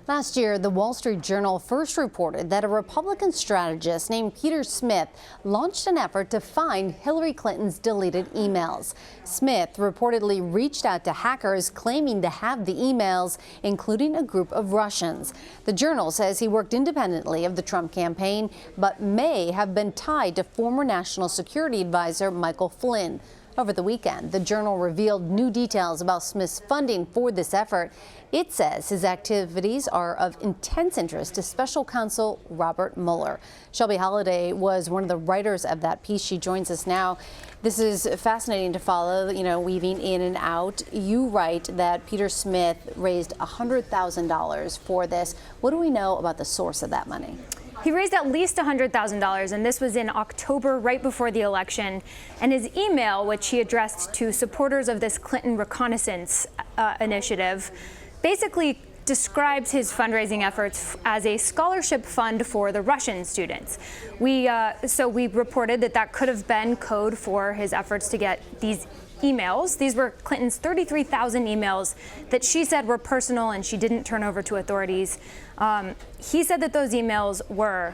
Last year, the Wall Street Journal first reported that a Republican strategist named Peter Smith launched an effort to find Hillary Clinton's deleted emails. Smith reportedly reached out to hackers claiming to have the emails, including a group of Russians. The Journal says he worked independently of the Trump campaign, but may have been tied to former National Security Advisor Michael Flynn. Over the weekend, the Journal revealed new details about Smith's funding for this effort. It says his activities are of intense interest to Special Counsel Robert Mueller. Shelby Holliday was one of the writers of that piece. She joins us now. This is fascinating to follow, weaving in and out. You write that Peter Smith raised $100,000 for this. What do we know about the source of that money? He raised at least $100,000, and this was in October, right before the election. And his email, which he addressed to supporters of this Clinton reconnaissance initiative, basically describes his fundraising efforts as a scholarship fund for the Russian students. So we reported that could have been code for his efforts to get these emails. These were Clinton's 33,000 emails that she said were personal and she didn't turn over to authorities. He said that those emails were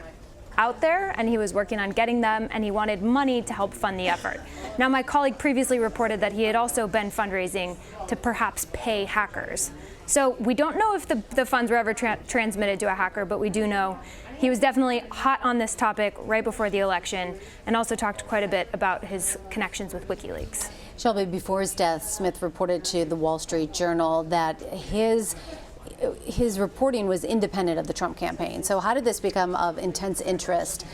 out there and he was working on getting them, and he wanted money to help fund the effort. Now, my colleague previously reported that he had also been fundraising to perhaps pay hackers. So we don't know if the funds were ever transmitted to a hacker, but we do know he was definitely hot on this topic right before the election, and also talked quite a bit about his connections with WikiLeaks. Shelby, before his death, Smith reported to the Wall Street Journal that his reporting was independent of the Trump campaign. So how did this become of intense interest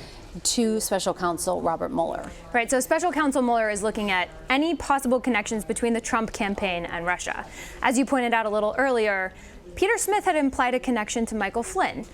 to Special Counsel Robert Mueller? Right, so Special Counsel Mueller is looking at any possible connections between the Trump campaign and Russia. As you pointed out a little earlier, Peter Smith had implied a connection to Michael Flynn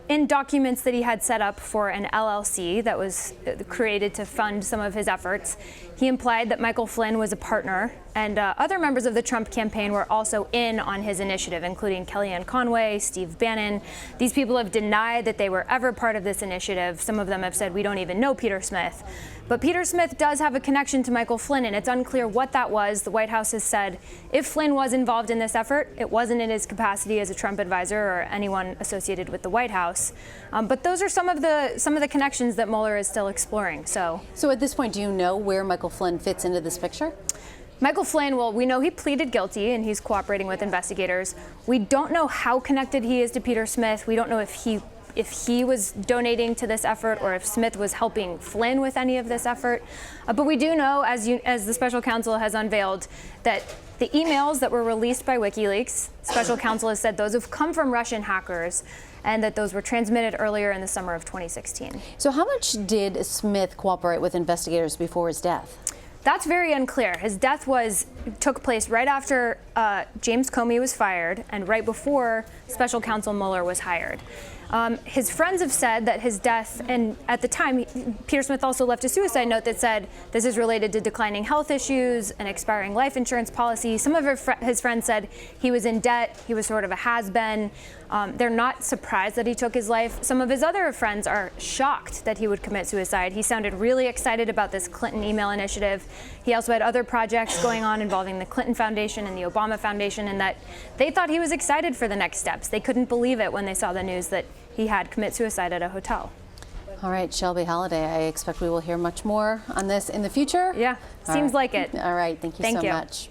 in documents that he had set up for an LLC that was created to fund some of his efforts. He implied that Michael Flynn was a partner, and other members of the Trump campaign were also in on his initiative, including Kellyanne Conway, Steve Bannon. These people have denied that they were ever part of this initiative. Some of them have said, we don't even know Peter Smith. But Peter Smith does have a connection to Michael Flynn, and it's unclear what that was. The White House has said if Flynn was involved in this effort, it wasn't in his capacity as a Trump advisor or anyone associated with the White House. But those are some of the connections that Mueller is still exploring. So at this point, do you know where Michael Flynn fits into this picture? Michael Flynn, well, we know he pleaded guilty and he's cooperating with investigators. We don't know how connected he is to Peter Smith. We don't know if he was donating to this effort or if Smith was helping Flynn with any of this effort. But we do know, as the special counsel has unveiled, that the emails that were released by WikiLeaks, special counsel has said those have come from Russian hackers, and that those were transmitted earlier in the summer of 2016. So how much did Smith cooperate with investigators before his death? That's very unclear. His death took place right after James Comey was fired and right before Special Counsel Mueller was hired. His friends have said that his death, and at the time, Peter Smith also left a suicide note that said this is related to declining health issues, an expiring life insurance policy. Some of his friends said he was in debt, he was sort of a has-been. They're not surprised that he took his life. Some of his other friends are shocked that he would commit suicide. He sounded really excited about this Clinton email initiative. He also had other projects going on involving the Clinton Foundation and the Obama Foundation, and that they thought he was excited for the next steps. They couldn't believe it when they saw the news that he had committed suicide at a hotel. All right, Shelby Holliday, I expect we will hear much more on this in the future. Yeah, seems like it. All right, thank you so much.